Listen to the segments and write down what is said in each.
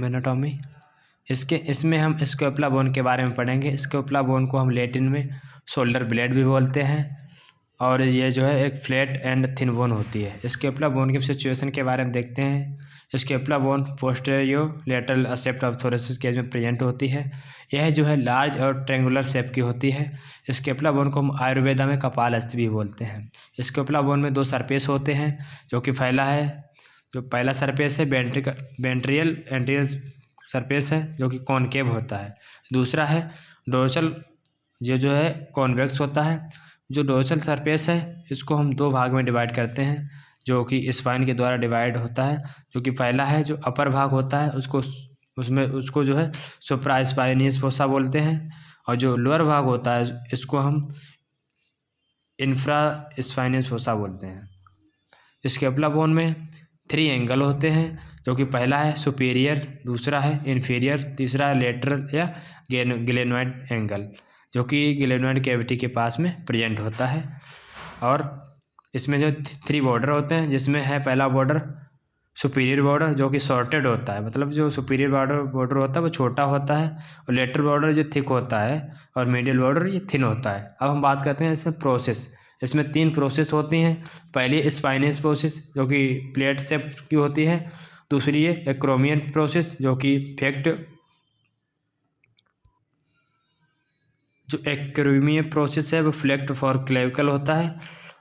लीम्ब anatomy. इसमें हम scapula bone के बारे में पढ़ेंगे। स्कैपुला बोन को हम लैटिन में शोल्डर ब्लेड भी बोलते हैं और ये जो है एक फ्लैट एंड थिन बोन होती है। स्कैपुला बोन की सिचुएशन के बारे में देखते हैं। Scapula bone posterior lateral aspect of thoracic cage में प्रेजेंट होती है। यह जो है लार्ज और ट्रेंगुलर शेप की होती है। स्कैपुला बोन को हम आयुर्वेदा में कपालस्थि भी बोलते हैं। स्कैपुला बोन में दो सरफेस होते हैं जो कि फैला है। जो पहला सरफेस है वेंट्रियल एंटीरियर सरफेस है जो कि कॉनकेव होता है। दूसरा है डोर्सल जो है कॉन्वेक्स होता है। जो डोर्सल सरफेस है इसको हम दो भाग में डिवाइड करते हैं जो कि स्पाइन के द्वारा डिवाइड होता है। जो कि पहला है जो अपर भाग होता है उसको जो है सुप्रा स्पाइनियस फोसा बोलते हैं और जो लोअर भाग होता है इसको हम इंफ्रा स्पाइनियस फोसा बोलते हैं। स्कैपुला बोन में 3 एंगल होते हैं जो कि पहला है सुपीरियर, दूसरा है इन्फीरियर, तीसरा है लेटरल या ग्लेनोइड एंगल जो कि ग्लेनोइड कैविटी के पास में प्रेजेंट होता है। और इसमें जो 3 बॉर्डर होते हैं जिसमें है पहला बॉर्डर सुपीरियर बॉर्डर जो कि शॉर्टेड होता है, मतलब जो सुपीरियर बॉर्डर होता है वो छोटा होता है और लेटरल बॉर्डर जो थिक होता है और मीडियल बॉर्डर ये थिन होता है। अब हम बात करते हैं इसमें प्रोसेस। इसमें 3 प्रोसेस होती हैं। पहली स्पाइनियस प्रोसेस जो कि प्लेट शेप की होती है। दूसरी है एक्रोमियन प्रोसेस जो कि एक्रोमियन प्रोसेस है वो फ्लेक्ट फॉर क्लेविकल होता है।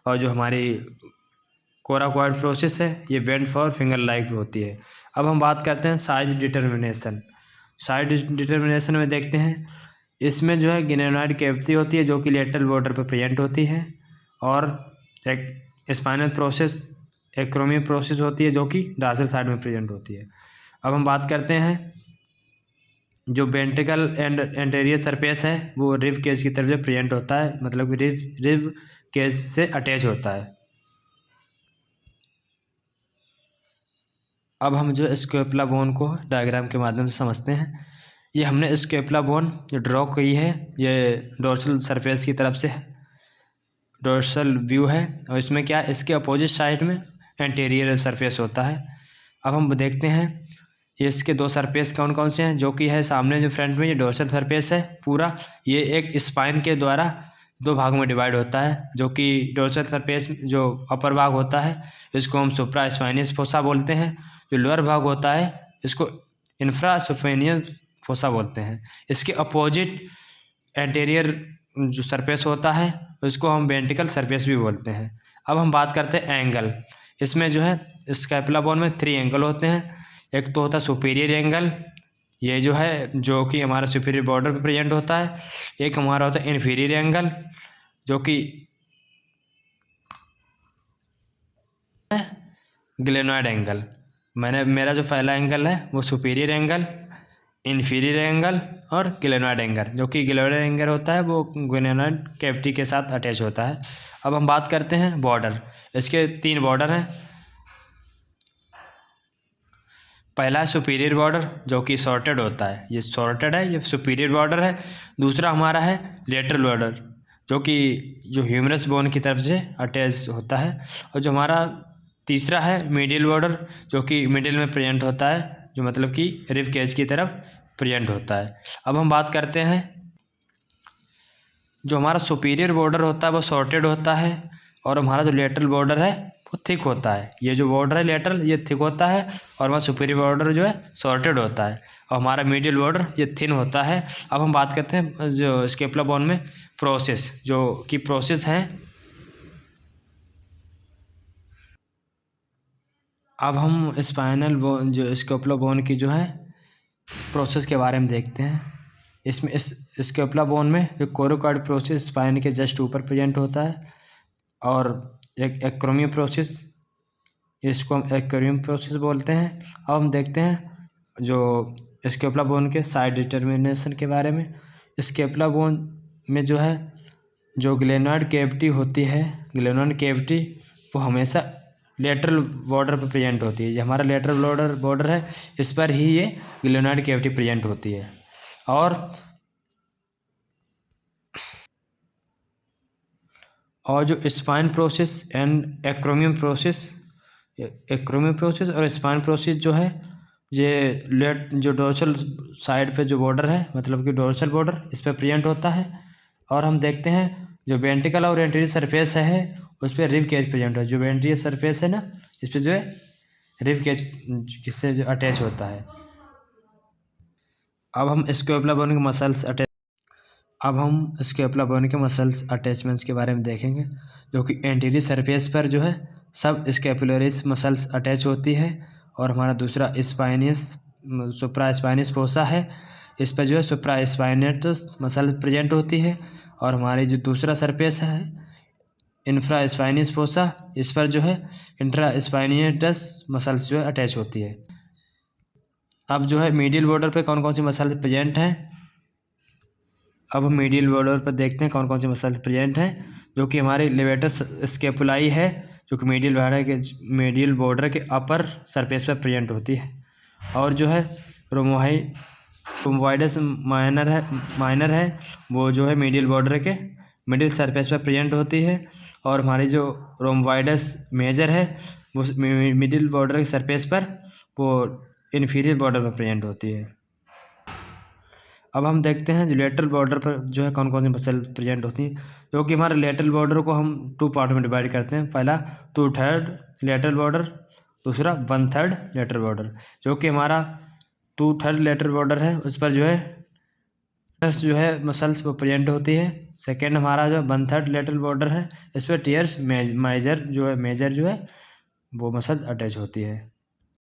और जो हमारी कोराकॉइड प्रोसेस है ये बेंड फॉर फिंगर लाइक होती है। अब हम बात करते हैं साइज डिटर्मिनेशन। साइज डिटर्मिनेशन में देखते हैं इसमें जो है ग्लेनोइड कैविटी होती है जो कि लेटरल बॉर्डर पर प्रेजेंट होती है और एक स्पाइनल प्रोसेस एक्रोमियन प्रोसेस होती है जो कि डॉर्सल साइड में प्रेजेंट होती है। अब हम बात करते हैं जो वेंट्रिकल एंड एंटीरियर सरफेस है वो रिब केज की तरफ से प्रेजेंट होता है, मतलब कि रिब केज से अटैच होता है। अब हम जो स्कैपुला बोन को डायग्राम के माध्यम से समझते हैं। ये हमने स्कैपुला बोन जो ड्रॉ की है ये डोर्सल सरफेस की तरफ से डोर्सल व्यू है और इसमें क्या इसके अपोजिट साइड में एंटीरियर सरफेस होता है। अब हम देखते हैं ये इसके 2 सरफेस कौन कौन से हैं जो कि है सामने जो फ्रंट में ये डोर्सल सरफेस है पूरा ये एक स्पाइन के द्वारा 2 भाग में डिवाइड होता है। जो कि डोर्सल सरफेस जो अपर भाग होता है इसको हम सुप्रा स्पाइनियस फोसा बोलते हैं। जो लोअर भाग होता है इसको इंफ्रा स्पाइनियस फोसा बोलते हैं। इसके अपोजिट एंटीरियर जो सरफेस होता है उसको हम वेंट्रिकल सरफेस भी बोलते हैं। अब हम बात करते हैं एंगल। इसमें जो है स्कैपुला बोन में 3 एंगल होते हैं। एक तो होता है सुपीरियर एंगल, ये जो है जो कि हमारा सुपीरियर बॉर्डर पे प्रेजेंट होता है। एक हमारा होता है इन्फीरियर एंगल जो कि ग्लेनोइड एंगल। मेरा जो पहला एंगल है वो सुपीरियर एंगल, इन्फीरियर एंगल और ग्लेनोइड एंगल। जो कि ग्लेनोइड एंगल होता है वो ग्लेनोइड कैविटी के साथ अटैच होता है। अब हम बात करते हैं बॉर्डर। इसके 3 बॉर्डर हैं। पहला सुपीरियर बॉर्डर जो कि सॉर्टेड होता है, ये सॉर्टेड है, ये सुपीरियर बॉर्डर है। दूसरा हमारा है लेटरल बॉर्डर जो कि जो ह्यूमरस बोन की तरफ से अटैच होता है। और जो हमारा तीसरा है मीडियल बॉर्डर जो कि मिडिल में प्रेजेंट होता है, जो मतलब कि रिब केज की तरफ प्रेजेंट होता है। अब हम बात करते हैं जो हमारा सुपीरियर बॉर्डर होता है वो सॉर्टेड होता है और हमारा जो लेटरल बॉर्डर है वो थिक होता है। ये जो बॉर्डर है लेटरल ये थिक होता है और हमारा सुपीरियर बॉर्डर जो है सॉर्टेड होता है और हमारा मीडियल बॉर्डर ये थिन होता है। अब हम बात करते हैं जो स्कैपुला बोन में प्रोसेस जो कि प्रोसेस हैं। अब हम स्पाइनल बोन जो स्कैपुला बोन की जो है प्रोसेस के बारे में देखते हैं। इसमें इस स्कैपुला बोन में जो कोरोकॉइड प्रोसेस स्पाइन के जस्ट ऊपर प्रेजेंट होता है और एक एक्रोमियन प्रोसेस, इसको हम एक्रोमियन प्रोसेस बोलते हैं। अब हम देखते हैं जो स्कैपुला बोन के साइड डिटर्मिनेशन के बारे में। स्कैपुला बोन में जो है जो ग्लेनोइड कैविटी होती है, ग्लेनोइड कैविटी वो हमेशा लेटरल बॉर्डर पर प्रेजेंट होती है। ये हमारा लेटरल बॉर्डर है, इस पर ही ये ग्लेनोइड कैविटी प्रेजेंट होती है। और जो spine process and acromion process और स्पाइन प्रोसेस जो है ये जो डोर्सल साइड पे जो बॉर्डर है, मतलब कि डोर्सल बॉर्डर, इस पर प्रेजेंट होता है। और हम देखते हैं जो वेंट्रिकल और एंटीरियर सरफेस है उस पर रिब केज प्रेजेंट है। जो वेंट्रिकल सरफेस है ना, इस पर जो है रिब केज किससे जो अटैच होता है। अब हम स्कैपुला बोन के मसल्स अटैचमेंट्स के बारे में देखेंगे, जो कि एंटीरियर सरफेस पर जो है सब स्कैपुलरिस मसल्स अटैच होती है। और हमारा दूसरा सुप्रा स्पाइनस फोसा है, इस पर जो है सुप्रा स्पाइनेटस मसल प्रेजेंट होती है। और हमारी जो दूसरा सरफेस है इंफ्रा स्पाइनस फोसा, इस पर जो है इंट्रा स्पाइनेटस मसल्स जो है अटैच होती है। अब जो है मीडियल बॉर्डर पे कौन कौन सी मसल्स प्रेजेंट हैं। अब हम मीडियल बॉर्डर पर देखते हैं कौन कौन सी मसल्स प्रेजेंट हैं, जो कि हमारी लेवेटस स्केपुलाई है, जो कि मीडियल बॉर्डर के अपर सरफेस पर प्रेजेंट होती है। और जो है रोमोइडस माइनर है, वो जो है मीडियल बॉर्डर के मिडिल सरफेस पर प्रेजेंट होती है। और हमारी जो रोमोइडस मेजर है वो मिडिल बॉर्डर के सरफेस पर वो इन्फीरियर बॉर्डर पर प्रेजेंट होती है। अब हम देखते हैं जो लेटरल बॉर्डर पर जो है कौन कौन सी मसल प्रेजेंट होती हैं, जो कि हमारे लेटरल बॉर्डर को हम 2 पार्ट में डिवाइड करते हैं। पहला 2/3 लेटरल बॉर्डर, दूसरा 1/3 लेटरल बॉर्डर। जो कि हमारा 2/3 लेटरल बॉर्डर है, उस पर जो है मसल्स वो प्रेजेंट होती है। सेकेंड हमारा जो 1/3 लेटरल बॉर्डर है, इस पर टीयर्स मेजर जो है वो मसल अटैच होती है।